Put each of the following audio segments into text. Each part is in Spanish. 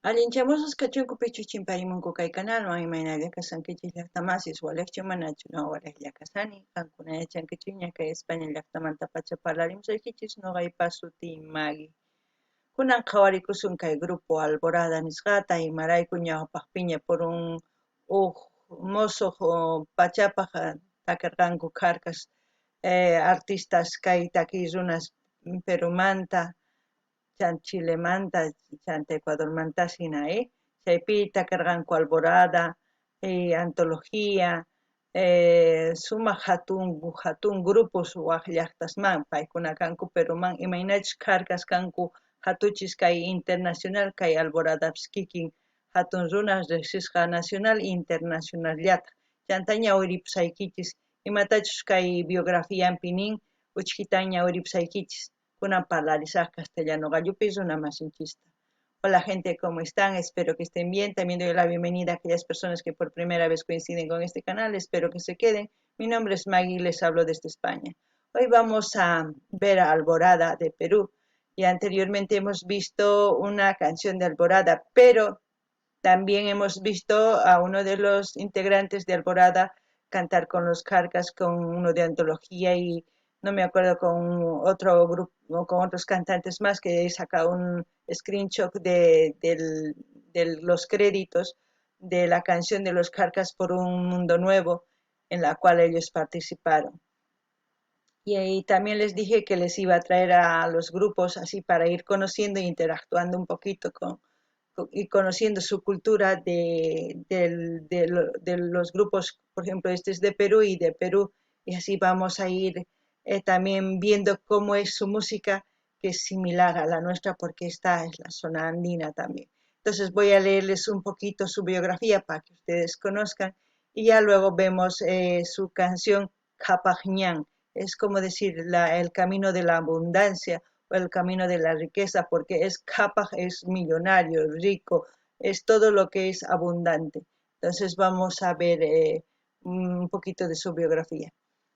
Allinchamusas kachunku pichu chimparimunku kay canalman imaynalla kasankichis llaqtamasis walekchu manachu no waleklla kasani kankuna yachankichis ña kay España llaqtamanta pacha parlarimuykichis noqaypa suti Maggie. Kunan qhawarikusun kay grupo Alborada nisqata imarayku ñawpaqpiña purun huk musuq pachapaq takarqanku karkas artistas kay takiy runas Perumanta chan Chilemanta chanta Ecuadormantas hina chaypi takarqanku Alborada antología sumaq hatun grupos waq llaqtasman paykuna kanku Peruman imaynachus karkas kanku hatuchis kay internacional kay Alboradapish kikin hatun runas riqsisqa nacional internacionallata chanta ñawiripusaykichis imatachus kay biografiampi nin uchkitan ñawiripusaykichis kunan parlarisaq castellano gallupis runamasinchista. Hola gente, ¿cómo están? Espero que estén bien. También doy la bienvenida a aquellas personas que por primera vez coinciden con este canal. Espero que se queden. Mi nombre es Maggie y les hablo desde España. Hoy vamos a ver a Alborada de Perú. Y anteriormente hemos visto una canción de Alborada, pero también hemos visto a uno de los integrantes de Alborada cantar con los Carcas, con uno de antología y no me acuerdo con otro grupo, con otros cantantes más que he sacado un screenshot de los créditos de la canción de los Carcas por un mundo nuevo en la cual ellos participaron. Y ahí también les dije que les iba a traer a los grupos así para ir conociendo e interactuando un poquito y conociendo su cultura de los grupos, por ejemplo, este es de Perú y de Perú, y así vamos a ir también viendo cómo es su música, que es similar a la nuestra, porque esta es la zona andina también. Entonces voy a leerles un poquito su biografía para que ustedes conozcan, y ya luego vemos su canción Capajñán, es como decir el camino de la abundancia, el camino de la riqueza, porque es capaz, es millonario, rico, es todo lo que es abundante. Entonces vamos a ver un poquito de su biografía.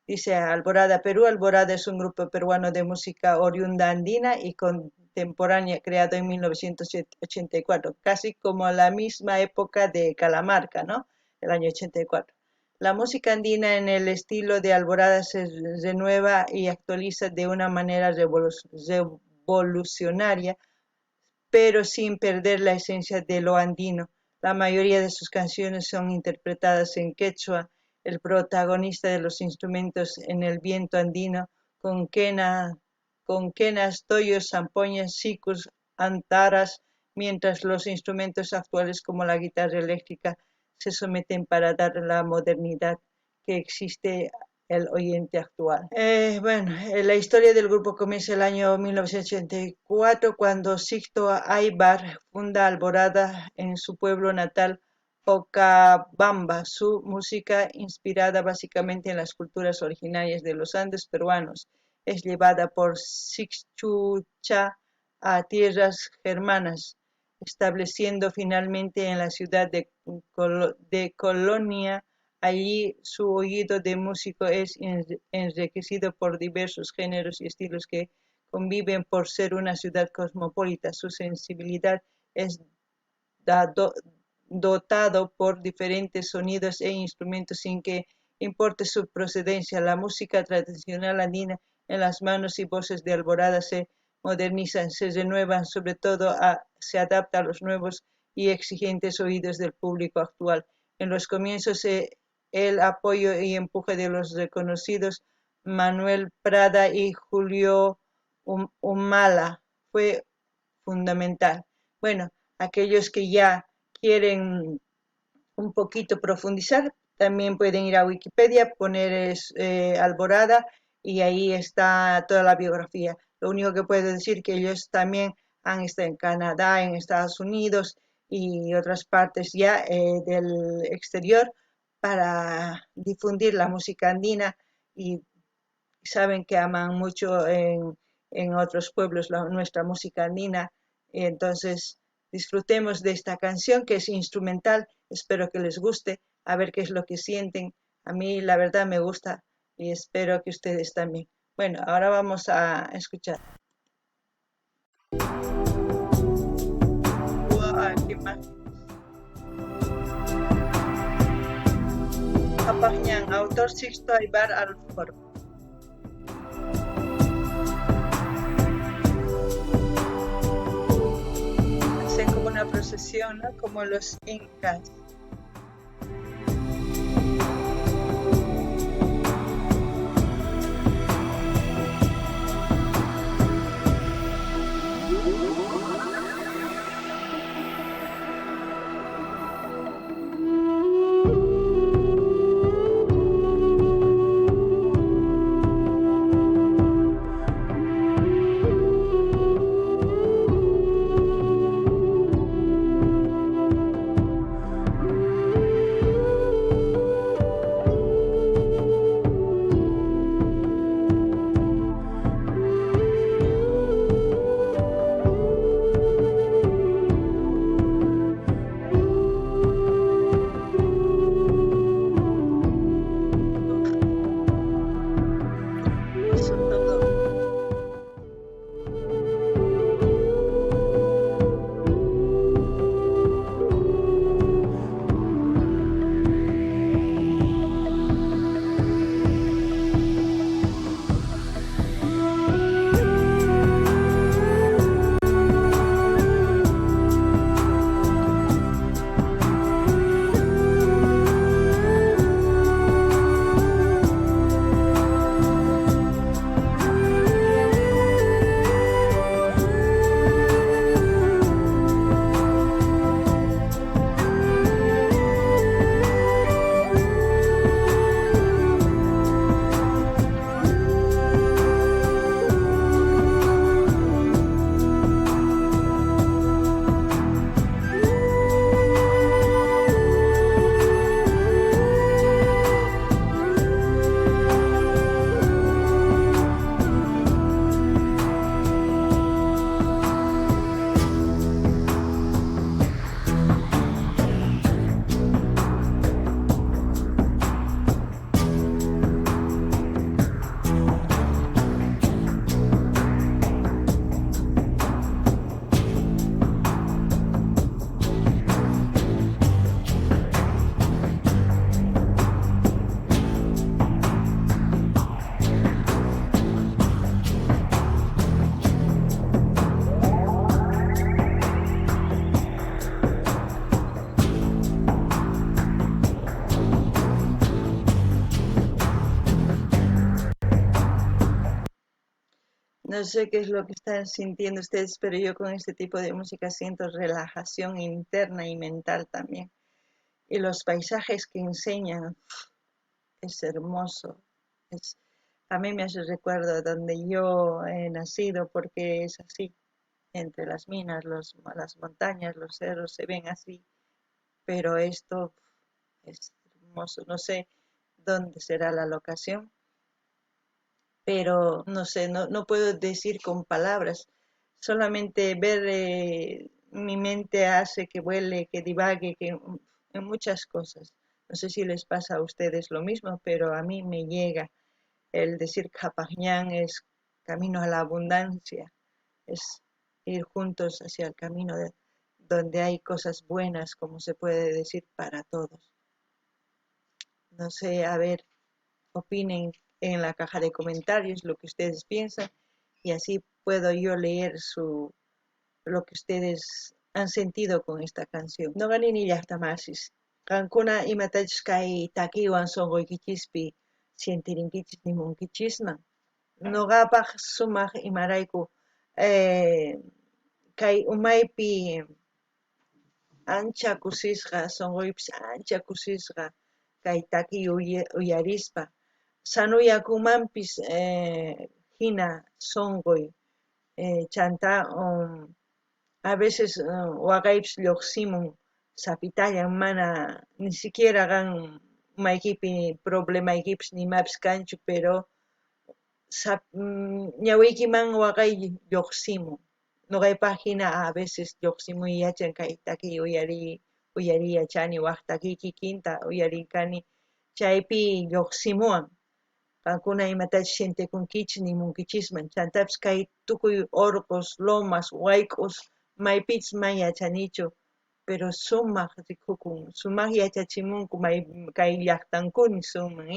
Dice Alborada Perú. Alborada es un grupo peruano de música oriunda andina y contemporánea creado en 1984, casi como a la misma época de Calamarca, ¿no? El año 84. La música andina en el estilo de Alborada se renueva y actualiza de una manera revolucionaria, pero sin perder la esencia de lo andino. La mayoría de sus canciones son interpretadas en quechua, el protagonista de los instrumentos en el viento andino, con quenas, toyos, zampoñas, sicus, antaras, mientras los instrumentos actuales como la guitarra eléctrica se someten para dar la modernidad que existe el oyente actual. La historia del grupo comienza el año 1984 cuando Sixto Aybar funda Alborada en su pueblo natal, Ocabamba. Su música, inspirada básicamente en las culturas originarias de los Andes peruanos, es llevada por Sixchucha a tierras germanas, estableciendo finalmente en la ciudad de Colonia. Allí su oído de músico es enriquecido por diversos géneros y estilos que conviven por ser una ciudad cosmopolita. Su sensibilidad es dotado por diferentes sonidos e instrumentos sin que importe su procedencia. La música tradicional andina en las manos y voces de Alborada se modernizan, se renuevan, sobre todo se adapta a los nuevos y exigentes oídos del público actual. En los comienzos el apoyo y empuje de los reconocidos Manuel Prada y Julio Humala fue fundamental. Bueno, aquellos que ya quieren un poquito profundizar, también pueden ir a Wikipedia, poner Alborada y ahí está toda la biografía. Lo único que puedo decir que ellos también han estado en Canadá, en Estados Unidos y otras partes ya del exterior para difundir la música andina y saben que aman mucho en otros pueblos nuestra música andina. Entonces, disfrutemos de esta canción que es instrumental. Espero que les guste, a ver qué es lo que sienten. A mí la verdad me gusta y espero que ustedes también. Bueno, ahora vamos a escuchar. Kapagnan, autor Sixto Aybar Alford. Hacen como una procesión, ¿no? Como los incas. Eso todo. No sé qué es lo que están sintiendo ustedes, pero yo con este tipo de música siento relajación interna y mental también. Y los paisajes que enseñan es hermoso. Es, a mí me hace recuerdo donde yo he nacido porque es así. Entre las minas, las montañas, los cerros se ven así. Pero esto es hermoso. No sé dónde será la locación, pero no sé, no puedo decir con palabras, solamente ver, mi mente hace que vuele, que divague, que en muchas cosas. No sé si les pasa a ustedes lo mismo, pero a mí me llega el decir Capajñán es camino a la abundancia, es ir juntos hacia el camino donde hay cosas buenas, como se puede decir, para todos. No sé, a ver, opinen en la caja de comentarios lo que ustedes piensan y así puedo yo leer lo que ustedes han sentido con esta canción. No ganin ni llaqtamasis. Qankuna imatachkay takiwan sonqoykichispi sientirinkichis nimunkichisman. Noqapaq sumaq imarayku kay umaypi ancha kusisqa, sonqoypis ancha kusisqa kay takiy uyarispa sanuyakumanpis hina sonqoy chanta a veces waqaypis lluqsimun sapitallan mana ni siquiera qan maykipi problemaykipis nimapis kanchu pero ñawiykiman waqay lluqsimun nuqaypaq hina a veces lluqsimuyachan kay takiy uyariyachani waq takiy kikinta uyariykani chaypi lluqsimuwan qankuna imatachus sintikunkichisman nimunkichisman chantapis kay tukuy urqus, lomas, wayk'us maypipis mana yachanichu pero sumaq rikukun, sumaq yachachimunku kay llaqtankuni suman,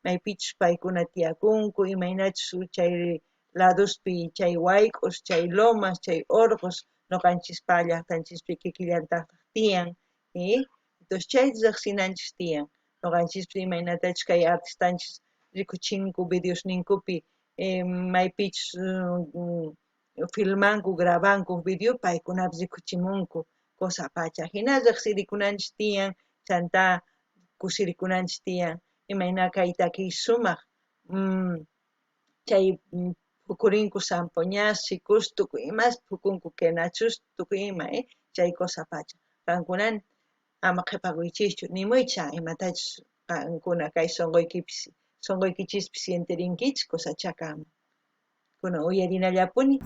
maypichus paykuna tiyakunku, imaynachus chay ladospi chay wayk'us, chay lomas, chay urqus, ñuqanchikpa llaqtanchispi kikillantaq tiyan, entonces chay riqsinanchis tiyan, ñuqanchikpi imaynatachus kay artistanchis rikuchinku videosninkupi maypichus filmanku, grabanku video paykunapas rikuchimunku cosa pacha, hina riqsirikunanchis tiyan, chanta kusirikunanchis tiyan, imayna kay takiy sumaq chay pukurinku sampuñas, sikus, tukuy imas pukunku qinachus, tukuy ima, chay cosa pacha, qankunana ama qhipakuychischu nimuycha imatachus qankuna kay sunquykichis sientirinkichis cosachaqa kunan uyarinallapuni.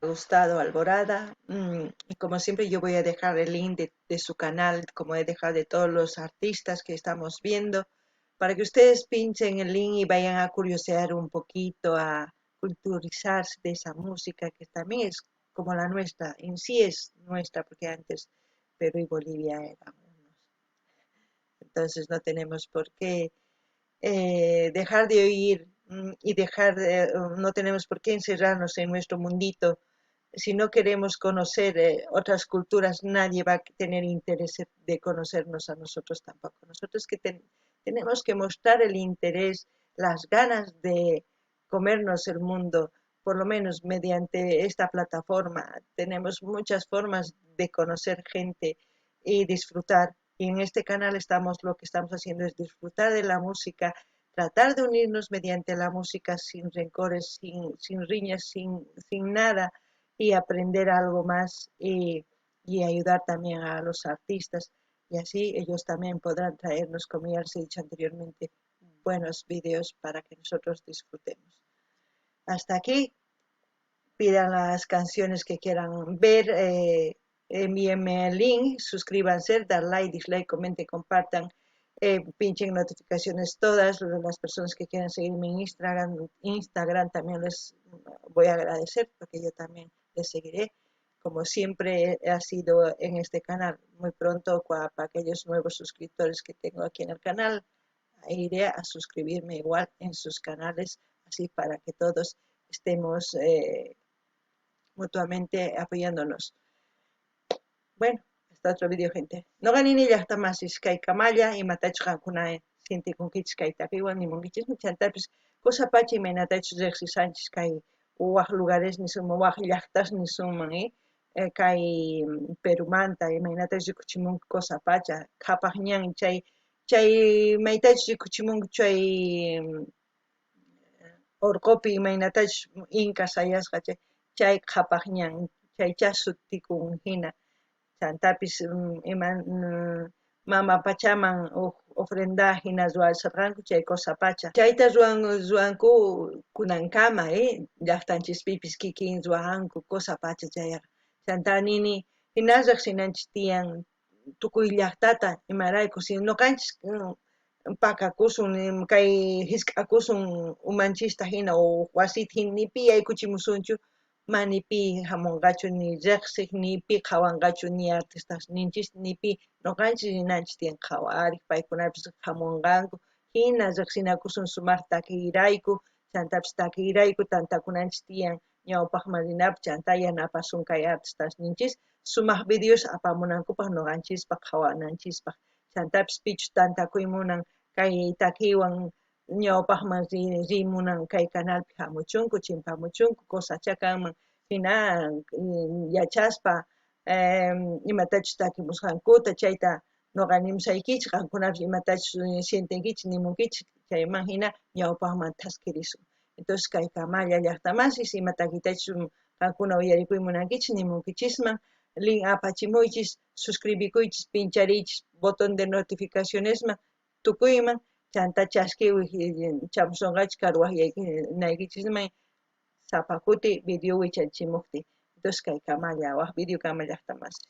Gustado Alborada, y como siempre yo voy a dejar el link de su canal, como he dejado de todos los artistas que estamos viendo, para que ustedes pinchen el link y vayan a curiosear un poquito, a culturizarse de esa música que también es como la nuestra, en sí es nuestra, porque antes Perú y Bolivia eran unos. Entonces no tenemos por qué dejar de oír y no tenemos por qué encerrarnos en nuestro mundito. Si no queremos conocer otras culturas, nadie va a tener interés de conocernos a nosotros tampoco. Nosotros tenemos que mostrar el interés, las ganas de comernos el mundo, por lo menos mediante esta plataforma. Tenemos muchas formas de conocer gente y disfrutar. Y en este canal lo que estamos haciendo es disfrutar de la música, tratar de unirnos mediante la música sin rencores, sin riñas, sin nada, y aprender algo más y ayudar también a los artistas. Y así ellos también podrán traernos, como ya les he dicho anteriormente, buenos vídeos para que nosotros disfrutemos. Hasta aquí, pidan las canciones que quieran ver, envíenme el link, suscríbanse, dar like, dislike, comenten, compartan, pinchen notificaciones todas. Las personas que quieran seguirme en Instagram también les voy a agradecer, porque yo también les seguiré, como siempre ha sido en este canal. Muy pronto, para aquellos nuevos suscriptores que tengo aquí en el canal, iré a suscribirme igual en sus canales, así para que todos estemos mutuamente apoyándonos. Bueno, hasta otro vídeo, gente. No ganin ella hasta más kay kamaya y matachkan kuna siente con kits kay tapiwan ni mongichis ni chantapis cosa pachi me natachus rexi sánchez kay uwaj lugares ni sumo uwaj llaqtas ni suman kay Perumanta imaynatachu rikuchimunku cosa pacha qhapaq ñan chay maytachu rikuchimunku chay Urqupi imaynatachu Inca sayasqa chay qhapaq ñan chaycha sutikun hina chantapis mama pachaman ofrenda hina ruwasarqanku chay cosa pacha chayta ruwanku kunankama llaqtanchispipis kikin ruwanku cosa pacha chayaqa chanta nini hinasaq sinanchis tiyan tukuy llaqtata imarayku si ñuqanchis pakakusun kay hisk'akusun umanchista hina o wasita hina ni pi yaykuchimusunchu mani pi hamunqachu ni riqsik ni pi qhawanqachu ni artistas ninchis ni pi ñuqanchis rinanchis tiyan qhawariq paykunapis hamunqanku hina riqsinakusun sumaqta takiyrayku chantapis takiyrayku tantakunanchis tiyan ñawpaqman rinapaq chanta yanapasun kay artistas ninchis sumaq videos apamunankupaq ñuqanchispaq qhawananchispaq chantapis pichus tantakuymunan kay takiywan ñawpaqman rimunan kay canalpi hamuchunku chimpamuchunku cosacha kanman hina yachaspa imatachus takimusqankuta chayta ñuqa nimshaykichik qankunapis imatachus sientinkichik nimunkichik chayman hina ñawpaqman taskirisun entonces kay Kamalla llaqtamasis ima takitachus qankuna uyarikuymunankichik nimunkichisman link apachimuychis suscribikuychis pinchariychis botón de notificacionesman tukuyman chanta chaskiwik chamusunqachik karuwapayaykichisman sapa kuti video wichachimukti entonces kay Kamalla waq video kama llaqtamasis